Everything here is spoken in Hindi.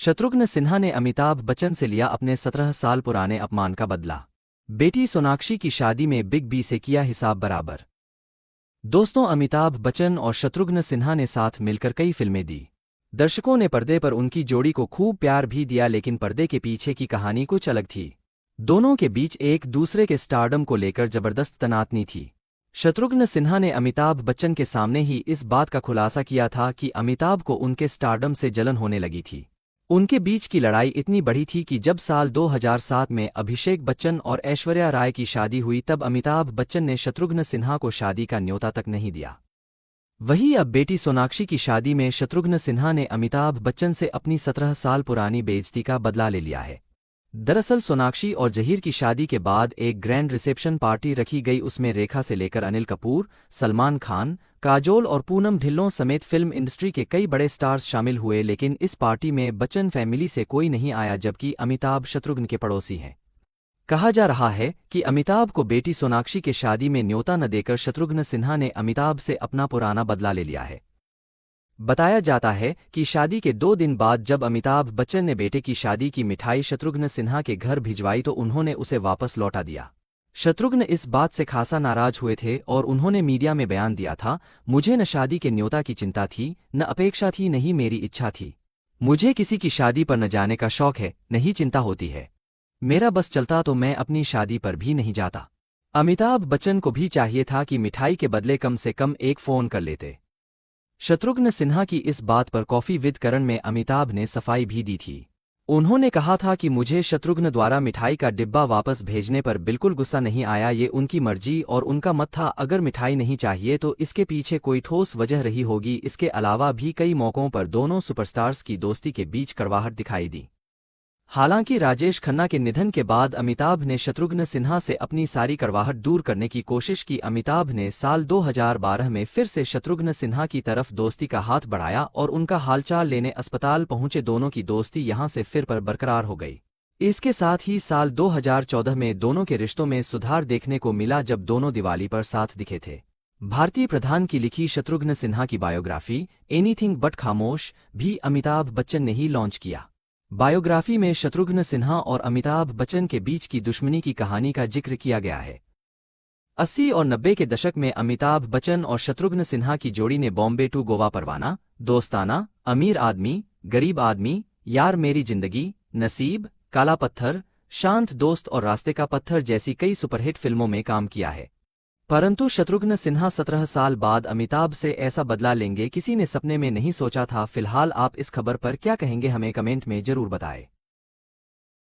शत्रुघ्न सिन्हा ने अमिताभ बच्चन से लिया अपने 17 साल पुराने अपमान का बदला। बेटी सोनाक्षी की शादी में बिग बी से किया हिसाब बराबर। दोस्तों, अमिताभ बच्चन और शत्रुघ्न सिन्हा ने साथ मिलकर कई फिल्में दी। दर्शकों ने पर्दे पर उनकी जोड़ी को खूब प्यार भी दिया, लेकिन पर्दे के पीछे की कहानी कुछ अलग थी। दोनों के बीच एक दूसरे के स्टारडम को लेकर जबरदस्त तनातनी थी। शत्रुघ्न सिन्हा ने अमिताभ बच्चन के सामने ही इस बात का खुलासा किया था कि अमिताभ को उनके स्टारडम से जलन होने लगी थी। उनके बीच की लड़ाई इतनी बड़ी थी कि जब साल 2007 में अभिषेक बच्चन और ऐश्वर्या राय की शादी हुई, तब अमिताभ बच्चन ने शत्रुघ्न सिन्हा को शादी का न्योता तक नहीं दिया। वहीं अब बेटी सोनाक्षी की शादी में शत्रुघ्न सिन्हा ने अमिताभ बच्चन से अपनी 17 साल पुरानी बेइज्जती का बदला ले लिया है। दरअसल सोनाक्षी और जहीर की शादी के बाद एक ग्रैंड रिसेप्शन पार्टी रखी गई। उसमें रेखा से लेकर अनिल कपूर, सलमान खान, काजोल और पूनम ढिल्लों समेत फिल्म इंडस्ट्री के कई बड़े स्टार्स शामिल हुए, लेकिन इस पार्टी में बच्चन फैमिली से कोई नहीं आया, जबकि अमिताभ शत्रुघ्न के पड़ोसी हैं। कहा जा रहा है कि अमिताभ को बेटी सोनाक्षी के शादी में न्योता न देकर शत्रुघ्न सिन्हा ने अमिताभ से अपना पुराना बदला ले लिया है। बताया जाता है कि शादी के 2 दिन बाद जब अमिताभ बच्चन ने बेटे की शादी की मिठाई शत्रुघ्न सिन्हा के घर भिजवाई तो उन्होंने उसे वापस लौटा दिया। शत्रुघ्न इस बात से खासा नाराज हुए थे और उन्होंने मीडिया में बयान दिया था, मुझे न शादी के न्योता की चिंता थी, न अपेक्षा थी, नहीं मेरी इच्छा थी। मुझे किसी की शादी पर न जाने का शौक है, नहीं चिंता होती है। मेरा बस चलता तो मैं अपनी शादी पर भी नहीं जाता। अमिताभ बच्चन को भी चाहिए था कि मिठाई के बदले कम से कम एक फ़ोन कर लेते। शत्रुघ्न सिन्हा की इस बात पर कॉफी विद करण में अमिताभ ने सफाई भी दी थी। उन्होंने कहा था कि मुझे शत्रुघ्न द्वारा मिठाई का डिब्बा वापस भेजने पर बिल्कुल गुस्सा नहीं आया, ये उनकी मर्जी और उनका मत था। अगर मिठाई नहीं चाहिए तो इसके पीछे कोई ठोस वजह रही होगी। इसके अलावा भी कई मौकों पर दोनों सुपरस्टार्स की दोस्ती के बीच कड़वाहट दिखाई दी। हालांकि राजेश खन्ना के निधन के बाद अमिताभ ने शत्रुघ्न सिन्हा से अपनी सारी कड़वाहट दूर करने की कोशिश की। अमिताभ ने साल 2012 में फिर से शत्रुघ्न सिन्हा की तरफ दोस्ती का हाथ बढ़ाया और उनका हालचाल लेने अस्पताल पहुंचे। दोनों की दोस्ती यहां से फिर पर बरकरार हो गई। इसके साथ ही साल 2014 में दोनों के रिश्तों में सुधार देखने को मिला, जब दोनों दिवाली पर साथ दिखे थे। भारतीय प्रधान की लिखी शत्रुघ्न सिन्हा की बायोग्राफी एनीथिंग बट खामोश भी अमिताभ बच्चन ने ही लॉन्च किया। बायोग्राफी में शत्रुघ्न सिन्हा और अमिताभ बच्चन के बीच की दुश्मनी की कहानी का जिक्र किया गया है। 80 और 90 के दशक में अमिताभ बच्चन और शत्रुघ्न सिन्हा की जोड़ी ने बॉम्बे टू गोवा परवाना, दोस्ताना, अमीर आदमी, गरीब आदमी, यार मेरी जिंदगी, नसीब, काला पत्थर, शांत दोस्त और रास्ते का पत्थर जैसी कई सुपरहिट फिल्मों में काम किया है। परंतु शत्रुघ्न सिन्हा 17 साल बाद अमिताभ से ऐसा बदला लेंगे, किसी ने सपने में नहीं सोचा था। फिलहाल आप इस खबर पर क्या कहेंगे, हमें कमेंट में जरूर बताएं।